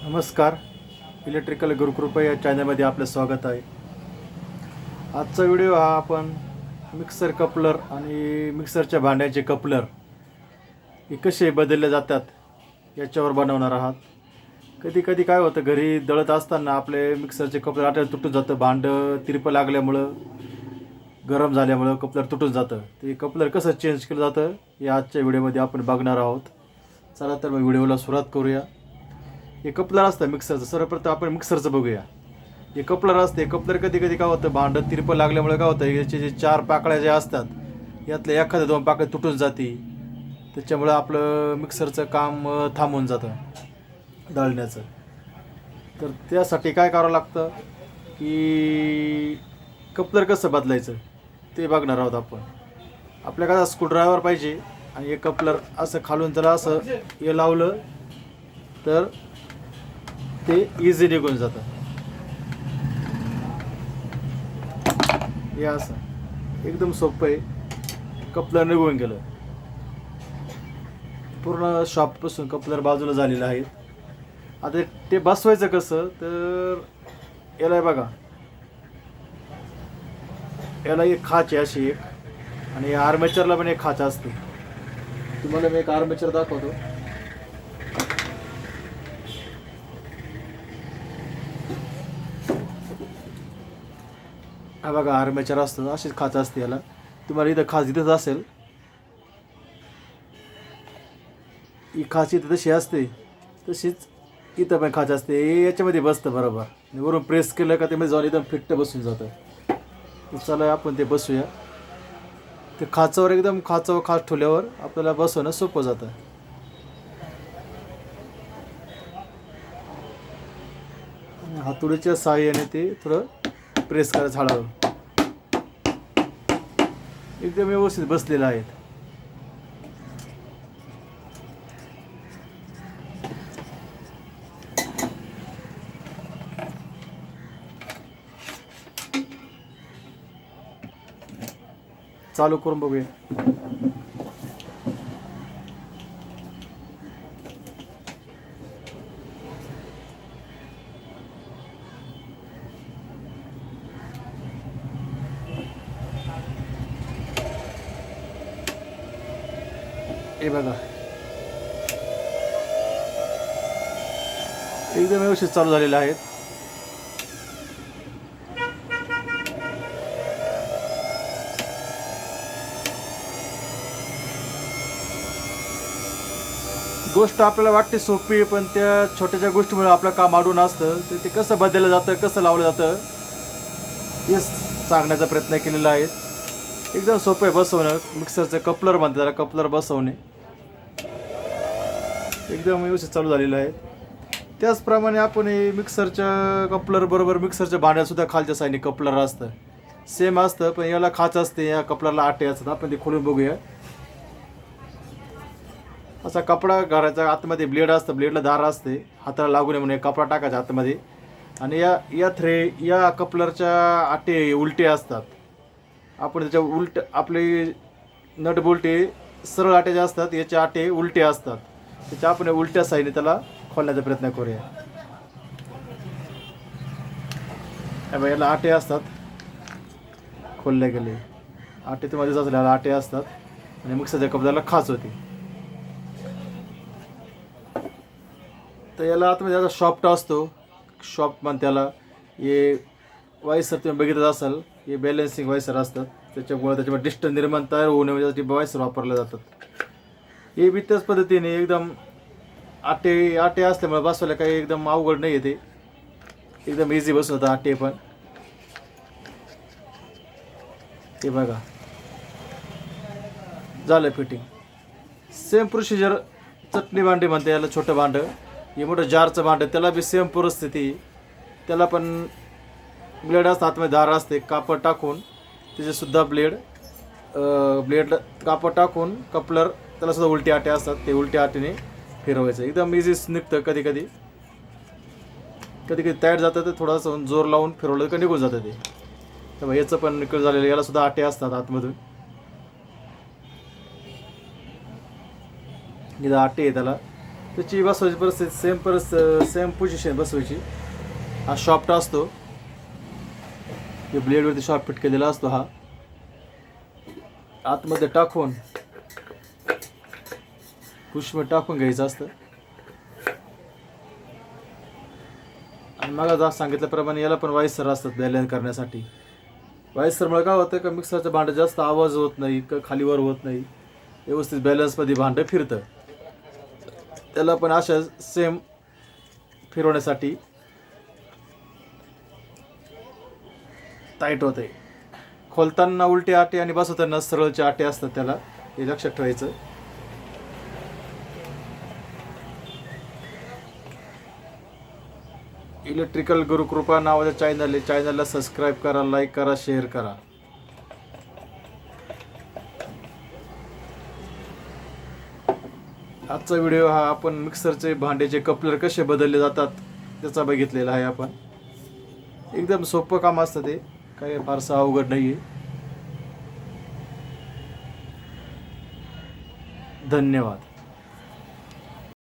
नमस्कार, इलेक्ट्रिकल गुरुकृपा या चॅनलमध्ये आपलं स्वागत आहे. आजचा व्हिडिओ हा आपण मिक्सर कपलर आणि मिक्सरच्या भांड्याचे कपलर हे कसे बदलले जातात याच्यावर बनवणार आहात. कधी कधी काय होतं, घरी दळत असताना आपले मिक्सरचे कपलर आट्याला तुटून जातं. भांडं तिरपं लागल्यामुळं, गरम झाल्यामुळं कपलर तुटून जातं. ते कपलर कसं चेंज केलं जातं हे आजच्या व्हिडिओमध्ये आपण बघणार आहोत. चला तर मग व्हिडिओला सुरुवात करूया. हे कपलर असतं मिक्सरचं. सर्वप्रथम आपण मिक्सरचं बघूया. हे कपलर असते. कपलर कधी कधी काय होतं, भांडं तिरपं लागल्यामुळे काय होतं, याचे जे 4 पाकळ्या ज्या असतात यातल्या एखाद्या 2 पाकळ्या तुटून जाते. त्याच्यामुळं आपलं मिक्सरचं काम थांबून जातं दळण्याचं. तर त्यासाठी काय करावं लागतं की कपलर कसं बदलायचं ते बघणार आहोत आपण. आपल्याकडे स्क्रूड्रायव्हर पाहिजे आणि हे कपलर असं खालून त्याला असं हे लावलं तर ते इझी निघून जातं. हे असं एकदम सोपं आहे. कपलर निघून गेलं. पूर्ण शॉपपासून कपलर बाजूला झालेलं आहे. आता ते बसवायचं कसं, तर याला बघा, याला एक खाच आहे अशी एक, आणि आर्मेचरला पण एक खाच असते. तुम्हाला मी एक आर्मेचर दाखवतो. हा बघा, आर्मेचर असतं, अशीच खाच असते याला. तुम्हाला इथं खाच इथंच असेल. ही खाच इथं तशी असते, तशीच इथं पण खाच असते. हे याच्यामध्ये बसतं बरोबर. वरून प्रेस केलं का त्यामध्ये जाऊन एकदम फिट्ट बसून जातं. चला आपण ते बसूया. ते खाचावर एकदम खाचावर खाच ठेवल्यावर आपल्याला बसवणं सोपं जातं. हातोडीच्या साहाय्याने ते थोडं प्रेस करायचं हळूहळू. एकदम व्यवस्थित बसलेलं आहे. चालू करून बघूया. हे बघा, एकदम व्यवस्थित चालू झालेलं आहे. गोष्ट आपल्याला वाटते सोपी आहे, पण त्या छोट्याशा गोष्टीमुळे आपलं काम अडून असतं. तर ते कसं बदललं जातं, कसं लावलं जातं हे सांगण्याचा प्रयत्न केलेला आहे. एकदम सोपं आहे बसवणं. मिक्सरचं कपलर म्हणतात त्याला, कपलर बसवणे एकदम व्यवस्थित चालू झालेलं आहे. त्याचप्रमाणे आपण हे मिक्सरच्या कपलर बरोबर मिक्सरच्या भांड्यातसुद्धा खालच्या साईडने कपलर असतं, सेम असतं, पण याला खाच असते, या कपलरला आटे असतात. आपण ते खोलून बघूया. असा कपडा घराच्या आतमध्ये ब्लेड असतं, ब्लेडला धार असते, हाताला लागू नये म्हणून कपडा टाकायचा आतमध्ये. आणि या कपलरच्या आटे उलटे असतात. आपण त्याच्या उलट आपले नट बोल्टे सरळ आटे जे असतात, याचे आटे उलटे असतात. त्याच्या आपण उलट्या साईडने त्याला खोलण्याचा प्रयत्न करूया. याला आटे असतात, खोलले गेले आटे तुम्हाला दिसत असलेले आटे असतात, आणि मिक्सरच्या कपलरला खाच होती. तर याला आतमध्ये त्याचा शॉफ्ट असतो, शॉफ्ट म्हणते त्याला. हे वायसर तुम्ही बघितलं असाल, हे बॅलन्सिंग वायसर असतात. त्याच्यामुळे डिस्टन्स निर्माण तयार होऊ नये यासाठी वायसर वापरले जातात. हे बी त्याच पद्धतीने एकदम आटे असल्यामुळे बसवायला काही एकदम अवघड नाही आहे. ते एकदम इझी बसवत होतं आटे पण. हे बघा, झालं फिटिंग. सेम प्रोसिजर चटणी भांडी म्हणते याला, छोटं भांडं. हे मोठं जारचं भांडं, त्याला बी सेम परिस्थिती. त्याला पण ब्लेड असतं, आतमध्ये धार असते, कापड टाकून त्याचेसुद्धा ब्लेडला कापड टाकून कपलर त्याला सुद्धा उलटी आटे असतात, ते उलट्या आटेने फिरवायचं. एकदम इझी निघतं. कधी कधी तयार जातं, तर थोडंसं जोर लावून फिरवलं का निघून जातं ते. तर याचं पण निकल झालेलं, याला सुद्धा आटे असतात आतमधून. इथं आटे आहे त्याला, त्याची बसवायची परिस्थिती सेम पोझिशन बसवायची. हा सॉफ्ट असतो, हे ब्लेडवरती सॉफ्ट फिट केलेला असतो. हा आतमध्ये टाकून पुशमध्ये टाकून घ्यायचं असतं. आणि मग आज सांगितल्याप्रमाणे याला पण वायसर असतात बॅलन्स करण्यासाठी. वायसरमुळे काय होतं का मिक्सरचं भांडं जास्त आवाज होत नाही, खालीवर होत नाही, व्यवस्थित बॅलन्समध्ये भांडं फिरतं. त्याला पण अशा सेम फिरवण्यासाठी टाईट होते. खोलताना उलटे आटे आणि बसवताना सरळचे आटे असतात, त्याला हे लक्षात ठेवायचं. इलेक्ट्रिकल गुरुकृपा नावाच्या चॅनलला सबस्क्राईब करा, लाईक करा, शेअर करा. आजचा व्हिडिओ हा आपण मिक्सरचे भांड्याचे कपलर कसे बदलले जातात त्याचा बघितलेला आहे. आपण एकदम सोपं काम असतं, ते काही फारसं अवघड नाही आहे. धन्यवाद.